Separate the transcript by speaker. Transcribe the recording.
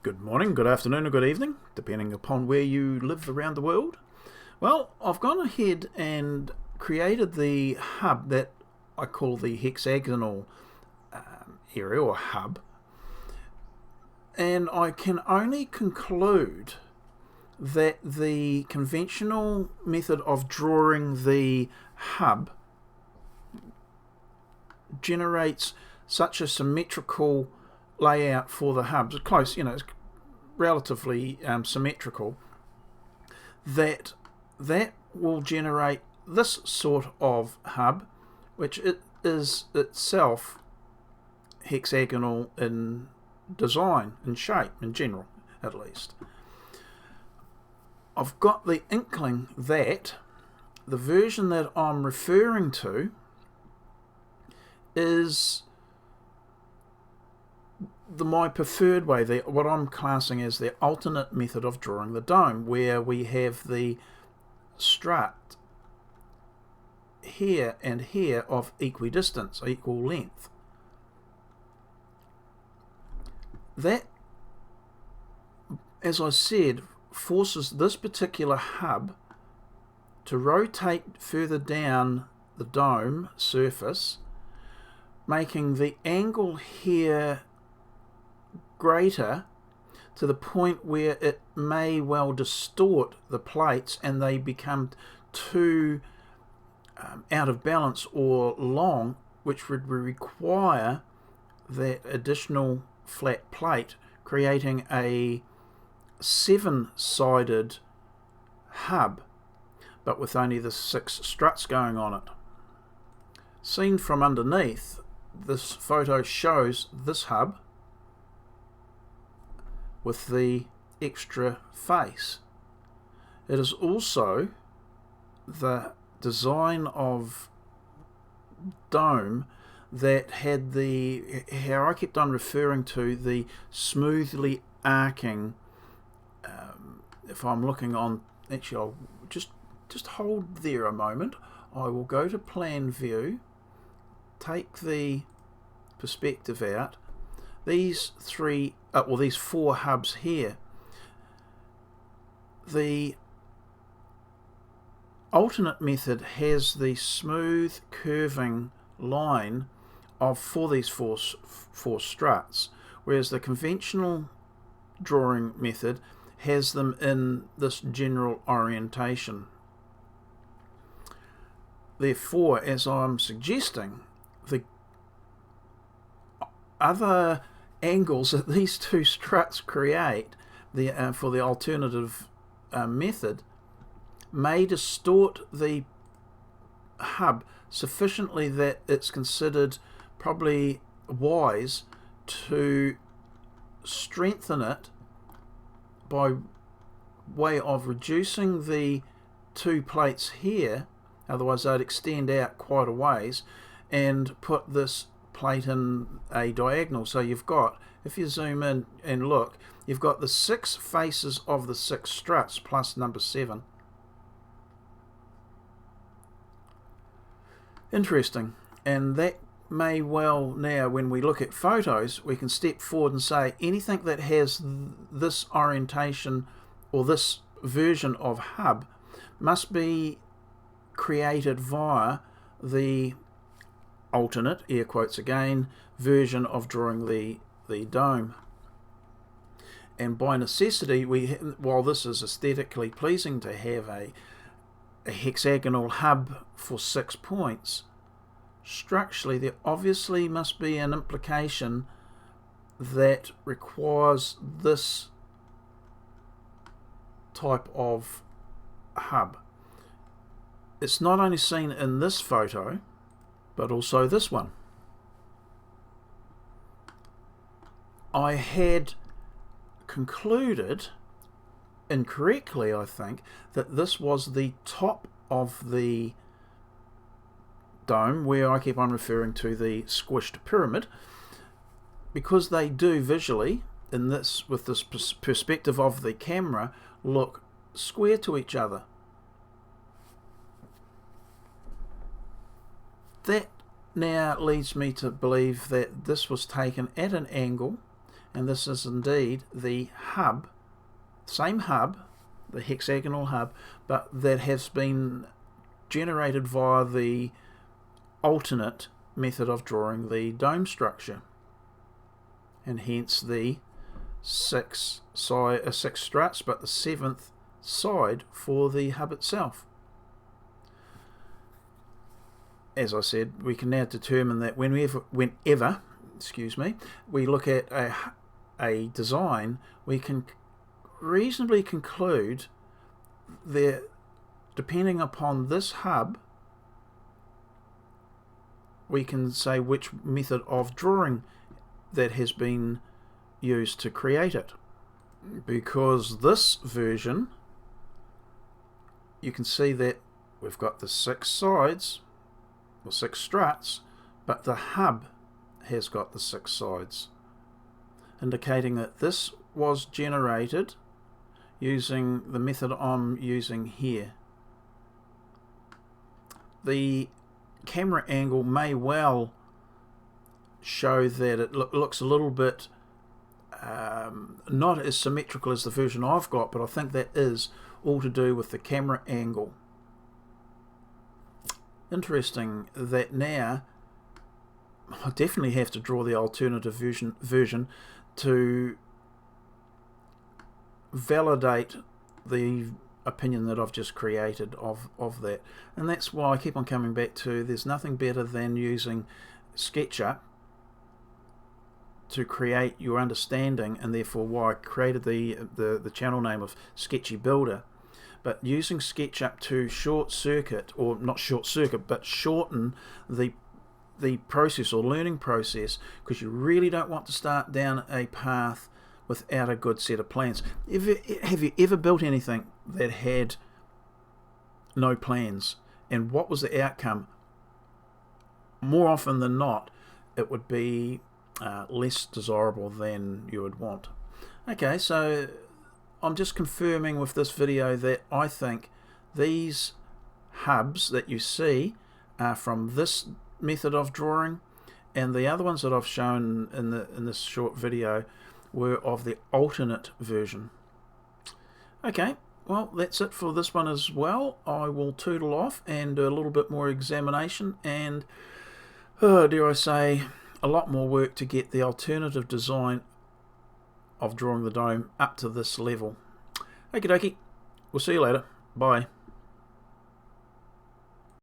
Speaker 1: Good morning, good afternoon, or good evening, depending upon where you live around the world. Well, I've gone ahead and created the hub that I call the hexagonal area or hub, and I can only conclude that the conventional method of drawing the hub generates such a symmetrical layout for the hubs. It's close, it's relatively symmetrical, that will generate this sort of hub, which it is itself hexagonal in design, in shape, in general at least. I've got the inkling that the version that I'm referring to is my preferred way, what I'm classing as the alternate method of drawing the dome, where we have the strut here and here of equidistance, equal length. That, as I said, forces this particular hub to rotate further down the dome surface, making the angle here greater to the point where it may well distort the plates and they become too out of balance or long, which would require that additional flat plate, creating a 7-sided hub, but with only the 6 struts going on it. Seen from underneath, this photo shows this hub with the extra face. It is also the design of dome that had how I kept on referring to the smoothly arcing, if I'm looking on, actually I'll just hold there a moment. I will go to plan view, take the perspective out. These 4 hubs here, the alternate method has the smooth curving line for these four struts, whereas the conventional drawing method has them in this general orientation. Therefore, as I'm suggesting, the other angles that these 2 struts create for the alternative method may distort the hub sufficiently that it's considered probably wise to strengthen it by way of reducing the 2 plates here, otherwise they'd extend out quite a ways, and put this plate in a diagonal. So you've got, if you zoom in and look, you've got the 6 faces of the 6 struts plus number 7. Interesting. And that may well, now when we look at photos, we can step forward and say anything that has this orientation or this version of hub must be created via the alternate, air quotes again, version of drawing the dome. And by necessity, while this is aesthetically pleasing to have a hexagonal hub for 6 points, structurally there obviously must be an implication that requires this type of hub. It's not only seen in this photo, but also this one. I had concluded, incorrectly I think, that this was the top of the dome, where I keep on referring to the squished pyramid, because they do visually, in this, with this perspective of the camera, look square to each other. That now leads me to believe that this was taken at an angle and this is indeed the hub, same hub, the hexagonal hub, but that has been generated via the alternate method of drawing the dome structure, and hence the six struts, but the 7th side for the hub itself. As I said, we can now determine that whenever we look at a design, we can reasonably conclude that depending upon this hub, we can say which method of drawing that has been used to create it. Because this version, you can see that we've got the 6 sides, or 6 struts, but the hub has got the 6 sides, indicating that this was generated using the method I'm using here. The camera angle may well show that it looks a little bit not as symmetrical as the version I've got, but I think that is all to do with the camera angle. Interesting that now I definitely have to draw the alternative version to validate the opinion that I've just created of that. And that's why I keep on coming back to there's nothing better than using SketchUp to create your understanding, and therefore why I created the channel name of Sketchy Builder. But using SketchUp to shorten the process or learning process, because you really don't want to start down a path without a good set of plans. Have you ever built anything that had no plans, and what was the outcome? More often than not, it would be less desirable than you would want. Okay, so I'm just confirming with this video that I think these hubs that you see are from this method of drawing, and the other ones that I've shown in this short video were of the alternate version. Okay, well, that's it for this one as well. I will tootle off and do a little bit more examination and, dare I say, a lot more work to get the alternative design of drawing the dome up to this level. Okie dokie, we'll see you later. Bye.